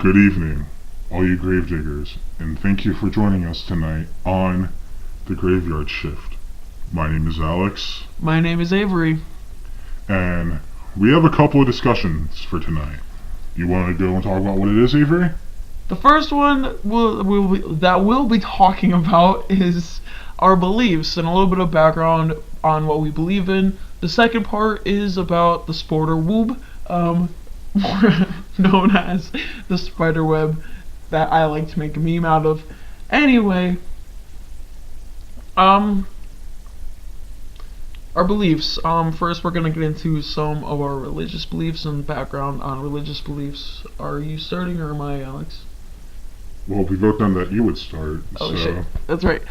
Good evening, all you gravediggers, and thank you for joining us tonight on The Graveyard Shift. My name is Alex. My name is Avery. And we have a couple of discussions for tonight. You want to go and talk about what it is, Avery? The first one we'll be talking about is our beliefs and a little bit of background on what we believe in. The second part is about the Spiderweb, more known as the Spiderweb, that I like to make a meme out of. Anyway, our beliefs. First we're gonna get into some of our religious beliefs and background on religious beliefs. Are you starting or am I, Alex? Well, we wrote down that you would start, Oh so... shit, that's right.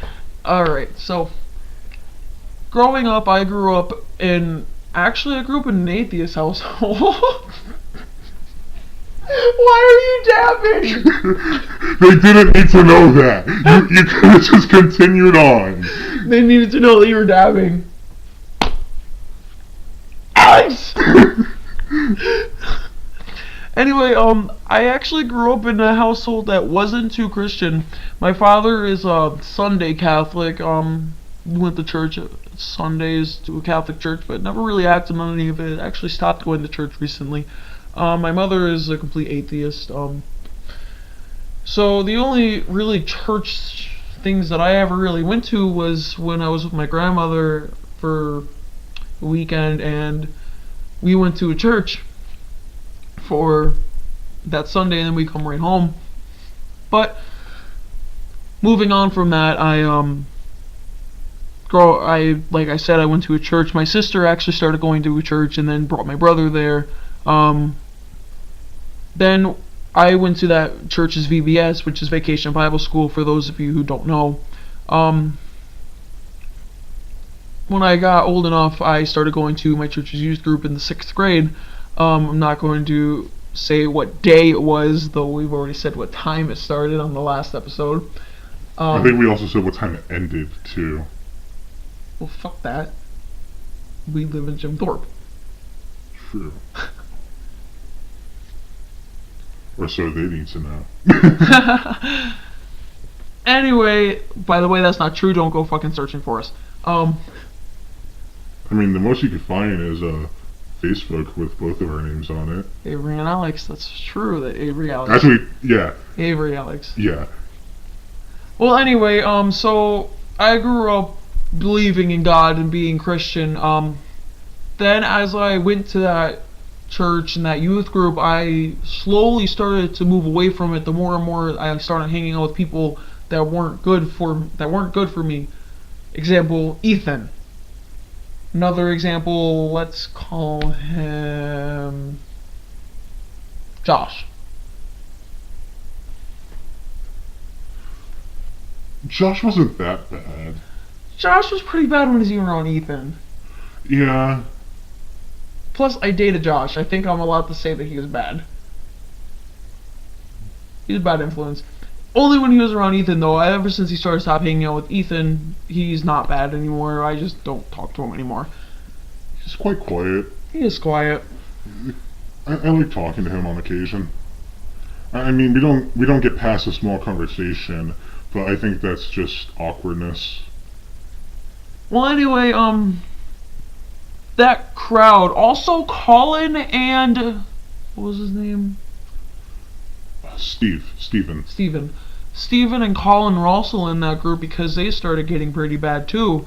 Alright, so growing up, I grew up in an atheist household. Why are you dabbing? They didn't need to know that. You could have just continued on. They needed to know that you were dabbing. Alex! Anyway, I actually grew up in a household that wasn't too Christian. My father is a Sunday Catholic. Went to church Sundays to a Catholic church, but never really acted on any of it. Actually stopped going to church recently. My mother is a complete atheist. So the only really church things that I ever really went to was when I was with my grandmother for a weekend, and we went to a church for that Sunday, and then we come right home. But moving on from that, like I said, I went to a church. My sister actually started going to a church and then brought my brother there. Then I went to that church's VBS, which is Vacation Bible School, for those of you who don't know. When I got old enough, I started going to my church's youth group in the 6th grade. I'm not going to say what day it was, though we've already said what time it started on the last episode. I think we also said what time it ended, too. Well, fuck that. We live in Jim Thorpe. True. Or so they need to know. Anyway, by the way, that's not true. Don't go fucking searching for us. I mean, the most you could find is Facebook with both of our names on it. Avery and Alex. That's true. That Avery Alex. Actually, yeah. Avery Alex. Yeah. Well, anyway, so I grew up believing in God and being Christian. Then as I went to that church and that youth group, I slowly started to move away from it. The more and more I started hanging out with people that weren't good for me. Example, Ethan. Another example, let's call him Josh. Josh wasn't that bad. Josh was pretty bad when he was around Ethan. Yeah. Plus, I dated Josh. I think I'm allowed to say that he was bad. He was a bad influence. Only when he was around Ethan, though. Ever since he started stopping hanging out with Ethan, he's not bad anymore. I just don't talk to him anymore. He's quite quiet. He is quiet. I like talking to him on occasion. I mean, we don't get past a small conversation, but I think that's just awkwardness. Well, anyway, that crowd, also Colin and what was his name? Steven And Colin were also in that group because they started getting pretty bad too.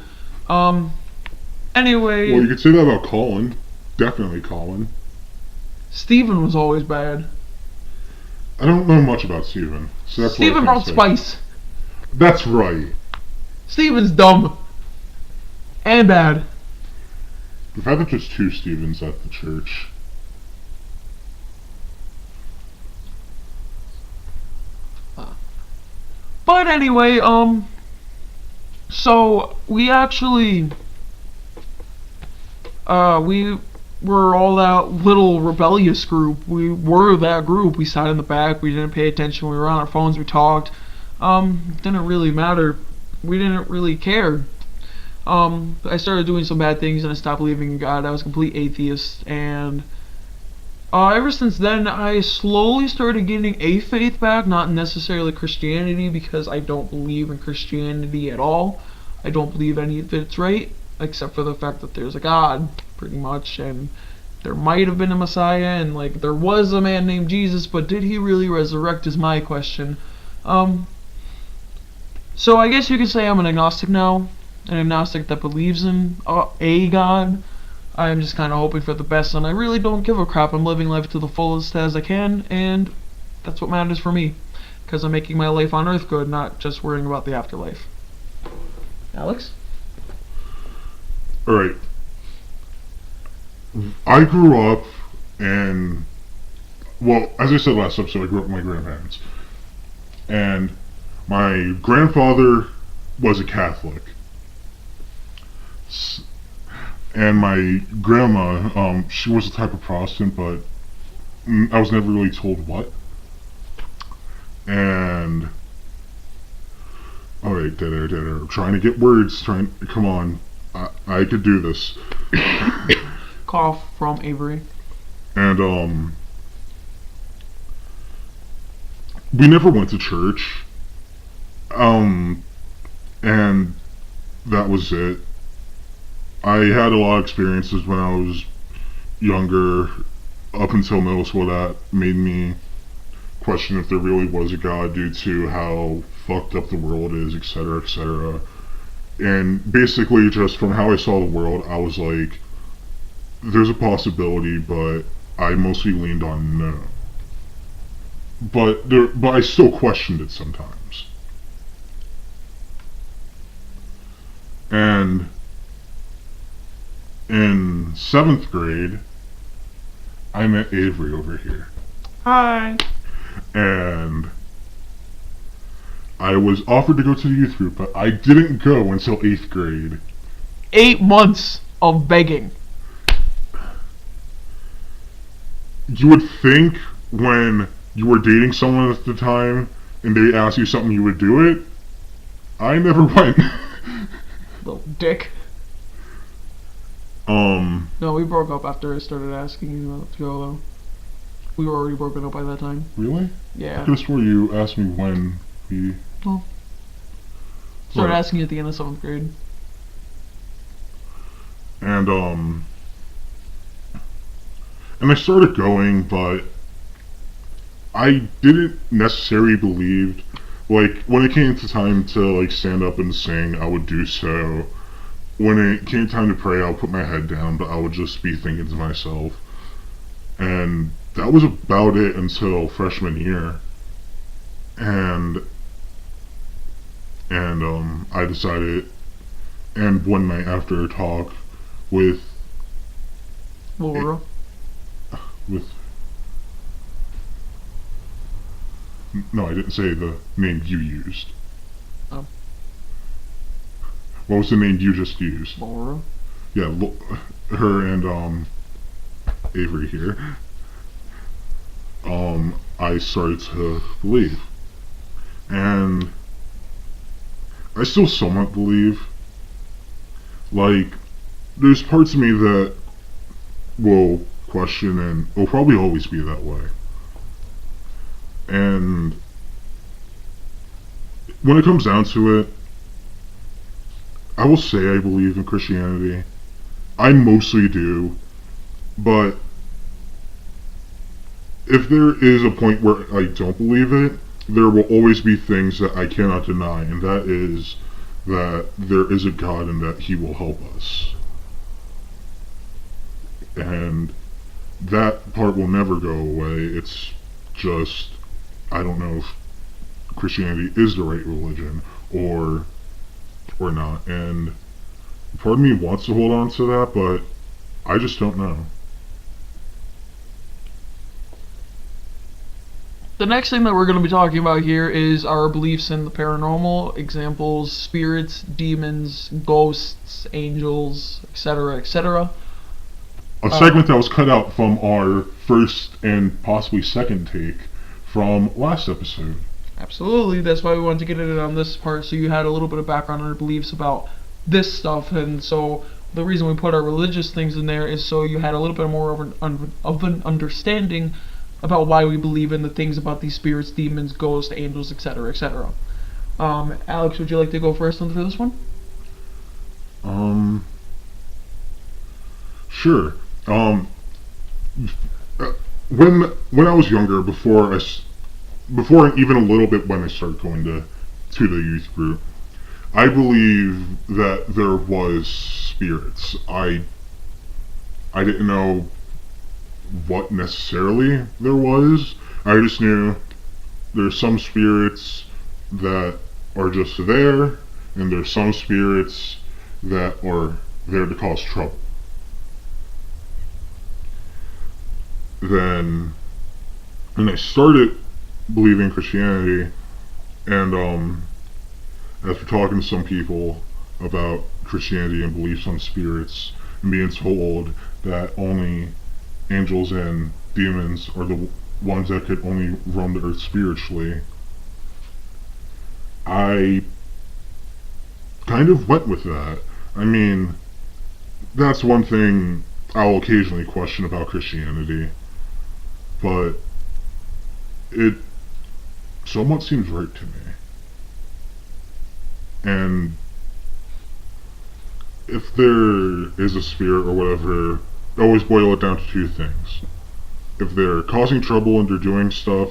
Anyway. Well, you could say that about Colin. Definitely Colin. Steven was always bad. I don't know much about Steven. So that's Steven brought spice. That's right. Steven's dumb. And bad. We've had just 2 Stevens at the church. But anyway, so we actually, we were all that little rebellious group. We were that group. We sat in the back. We didn't pay attention. We were on our phones. We talked. Didn't really matter. We didn't really care. I started doing some bad things and I stopped believing in God. I was a complete atheist, and Ever since then, I slowly started getting a faith back, not necessarily Christianity, because I don't believe in Christianity at all. I don't believe any of it's right, except for the fact that there's a God, pretty much, and there might have been a Messiah, and like there was a man named Jesus, but did he really resurrect is my question. So I guess you could say I'm an agnostic now, an agnostic that believes in a God. I'm just kind of hoping for the best, and I really don't give a crap. I'm living life to the fullest as I can, and that's what matters for me, because I'm making my life on Earth good, not just worrying about the afterlife. Alex? Alright. I grew up and, well, as I said last episode, I grew up with my grandparents. And my grandfather was a Catholic. And my grandma, she was a type of Protestant, but I was never really told what. And, alright, dead air. I'm trying to get words, come on. I could do this. Cough from Avery. And, we never went to church. And that was it. I had a lot of experiences when I was younger, up until middle school, that made me question if there really was a God due to how fucked up the world is, etc., etc. And basically, just from how I saw the world, I was like, there's a possibility, but I mostly leaned on no. But I still questioned it sometimes. And in 7th grade, I met Avery over here. Hi. And I was offered to go to the youth group, but I didn't go until 8th grade. 8 months of begging. You would think when you were dating someone at the time and they asked you something, you would do it. I never went. Little dick. No, we broke up after I started asking you to go, though. We were already broken up by that time. Really? Yeah. I could have swore you asked me when we... Well, started asking you at the end of 7th grade. And I started going, but I didn't necessarily believe, like, when it came to time to, like, stand up and sing, I would do so. When it came time to pray, I would put my head down, but I would just be thinking to myself. And that was about it until freshman year. And I decided, and one night after a talk with Laura. No, I didn't say the name you used. Oh. What was the name you just used? Laura. Yeah, her and Avery here. I started to believe. And I still somewhat believe. Like, there's parts of me that will question and will probably always be that way. And when it comes down to it, I will say I believe in Christianity. I mostly do. But if there is a point where I don't believe it, there will always be things that I cannot deny, and that is that there is a God and that He will help us. And that part will never go away. It's just, I don't know if Christianity is the right religion or not. And part of me wants to hold on to that, but I just don't know. The next thing that we're going to be talking about here is our beliefs in the paranormal, examples, spirits, demons, ghosts, angels, etc., etc. A segment that was cut out from our first and possibly second take from last episode. Absolutely, that's why we wanted to get it on this part, so you had a little bit of background on our beliefs about this stuff, and so the reason we put our religious things in there is so you had a little bit more of an understanding about why we believe in the things about these spirits, demons, ghosts, angels, etc., etc. Alex, would you like to go first on for this one? Um, sure. Um, when I was younger, before even a little bit when I started going to the youth group, I believe that there was spirits. I didn't know what necessarily there was. I just knew there's some spirits that are just there, and there's some spirits that are there to cause trouble. Then, and I started believing Christianity, and after talking to some people about Christianity and beliefs on spirits, and being told that only angels and demons are the ones that could only roam the earth spiritually, I kind of went with that. I mean, that's one thing I'll occasionally question about Christianity, but it somewhat seems right to me. And if there is a spirit or whatever, I always boil it down to two things. If they're causing trouble and they're doing stuff,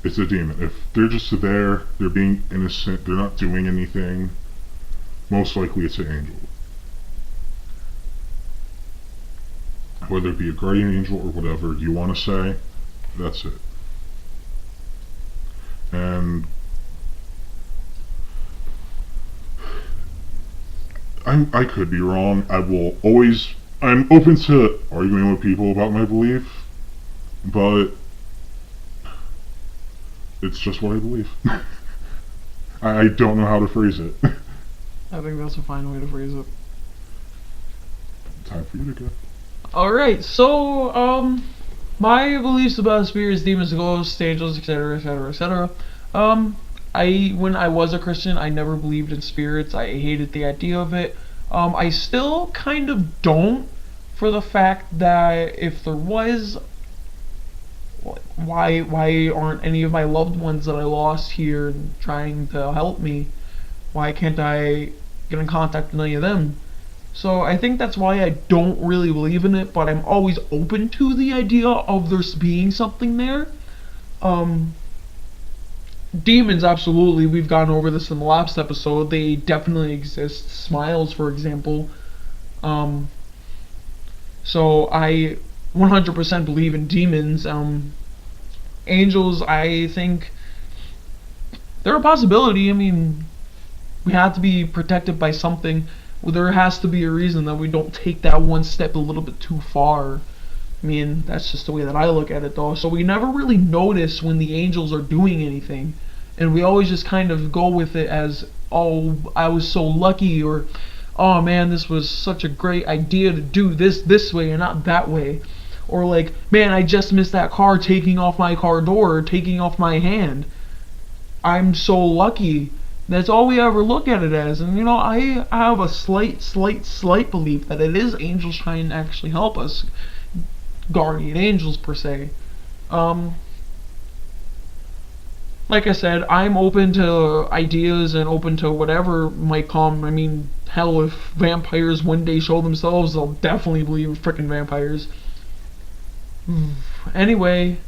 it's a demon. If they're just there, they're being innocent, they're not doing anything, most likely it's an angel. Whether it be a guardian angel or whatever you want to say, that's it. And I could be wrong. I'm open to arguing with people about my belief, but it's just what I believe. I don't know how to phrase it. I think that's a fine way to phrase it. Time for you to go. Alright, so, my beliefs about spirits, demons, ghosts, angels, etc., etc., etc. When I was a Christian, I never believed in spirits. I hated the idea of it. I still kind of don't, for the fact that if there was, why aren't any of my loved ones that I lost here trying to help me? Why can't I get in contact with any of them? So I think that's why I don't really believe in it, but I'm always open to the idea of there being something there. Demons, absolutely. We've gone over this in the last episode. They definitely exist. Smiles, for example. So I 100% believe in demons. Angels, I think they're a possibility. I mean, we have to be protected by something. There has to be a reason that we don't take that one step a little bit too far. I mean, that's just the way that I look at it, though. So we never really notice when the angels are doing anything. And we always just kind of go with it as, oh, I was so lucky, or, oh man, this was such a great idea to do this way and not that way. Or like, man, I just missed that car taking off my car door, or taking off my hand. I'm so lucky. That's all we ever look at it as. And, you know, I have a slight belief that it is angels trying to actually help us. Guardian angels, per se. Like I said, I'm open to ideas and open to whatever might come. I mean, hell, if vampires one day show themselves, I'll definitely believe in frickin' vampires. Anyway,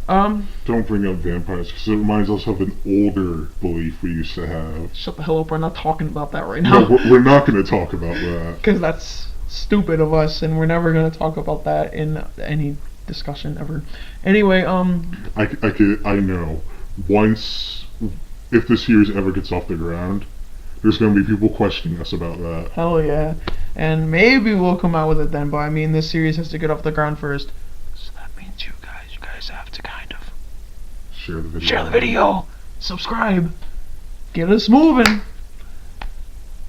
Don't bring up vampires, because it reminds us of an older belief we used to have. shut the hell up, we're not talking about that right now. No, we're not going to talk about that. Because that's stupid of us, and we're never going to talk about that in any discussion ever. Anyway, I know. Once, if this series ever gets off the ground, there's going to be people questioning us about that. hell yeah. And maybe we'll come out with it then, but I mean, this series has to get off the ground first. So that means you guys have to kind of Share the video. share the video, subscribe, get us moving.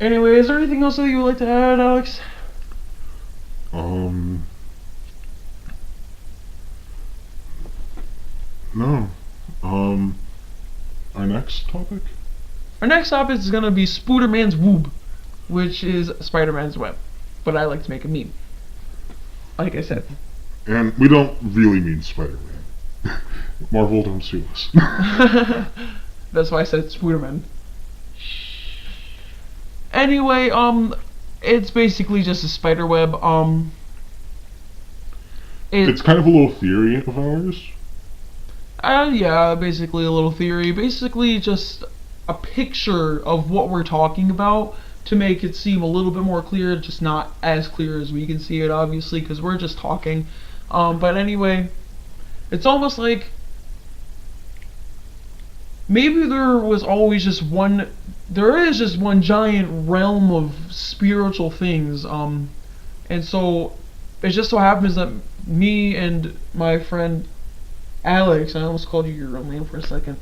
Anyway, is there anything else that you would like to add, Alex? No. Our next topic? Our next topic is gonna be Spooderman's Woob, which is Spider-Man's web. but I like to make a meme. Like I said. And we don't really mean Spider-Man. Marvel, don't sue us. That's why I said Spider-Man. Anyway, it's basically just a spiderweb. It's kind of a little theory of ours. Yeah, basically a little theory. Basically just a picture of what we're talking about to make it seem a little bit more clear, just not as clear as we can see it, obviously, because we're just talking. But anyway, it's almost like maybe there is just one giant realm of spiritual things, and so it just so happens that me and my friend Alex, I almost called you your real name for a second.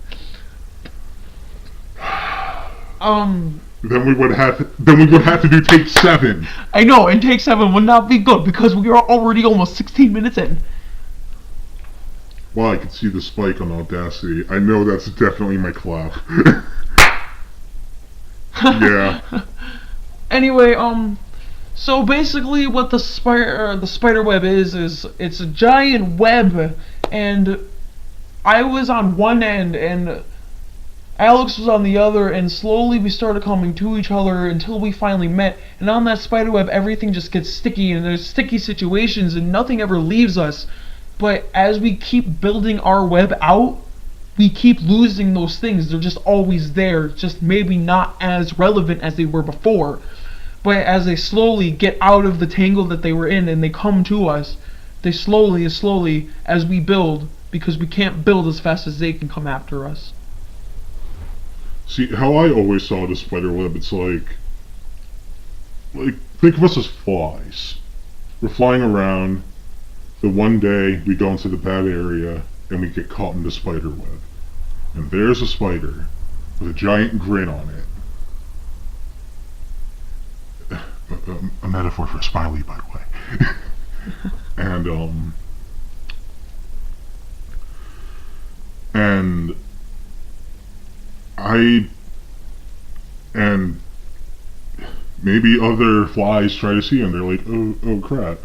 Then we would have to do take 7. I know, and take 7 would not be good because we are already almost 16 minutes in. Well, I can see the spike on Audacity. I know that's definitely my clap. Yeah. Anyway, so basically what the spider web is it's a giant web, and I was on one end and Alex was on the other, and slowly we started coming to each other until we finally met. And on that spider web, everything just gets sticky, and there's sticky situations, and nothing ever leaves us. But as we keep building our web out, we keep losing those things. They're just always there, just maybe not as relevant as they were before. But as they slowly get out of the tangle that they were in and they come to us, they slowly, as we build, because we can't build as fast as they can come after us. See, how I always saw the spider web, it's like think of us as flies. We're flying around. The one day we go into the bad area and we get caught in the spider web. And there's a spider with a giant grin on it. A metaphor for smiley, by the way. And maybe other flies try to see him. They're like, oh crap.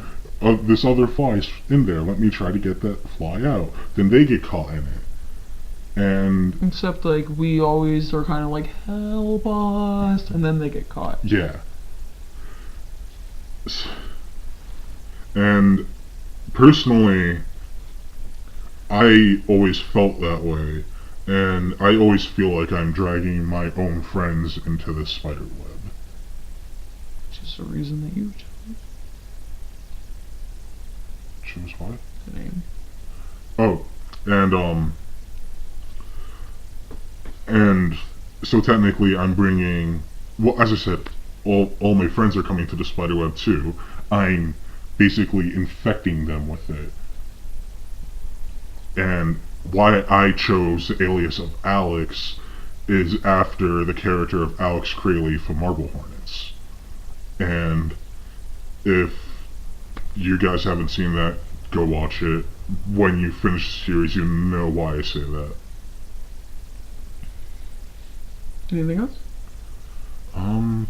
This other fly's in there. Let me try to get that fly out. Then they get caught in it. And except like we always are kind of like, help us, and then they get caught. Yeah. And personally, I always felt that way, and I always feel like I'm dragging my own friends into this spider web. Just a reason that you Choose what? the name. Oh, and so technically I'm bringing, well, as I said, all my friends are coming to the spiderweb too. I'm basically infecting them with it. And why I chose the alias of Alex is after the character of Alex Crayley from Marble Hornets. And if you guys haven't seen that, go watch it. When you finish the series, you know why I say that. Anything else? I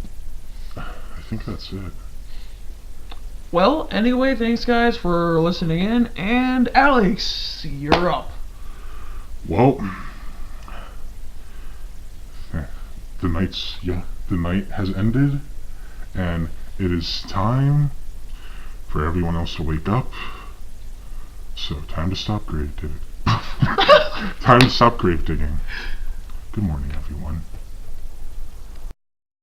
think that's it. Well, anyway, thanks guys for listening in, and Alex, you're up. Well, the night has ended, and it is time for everyone else to wake up. So, time to stop grave digging. Time to stop grave digging. Good morning, everyone.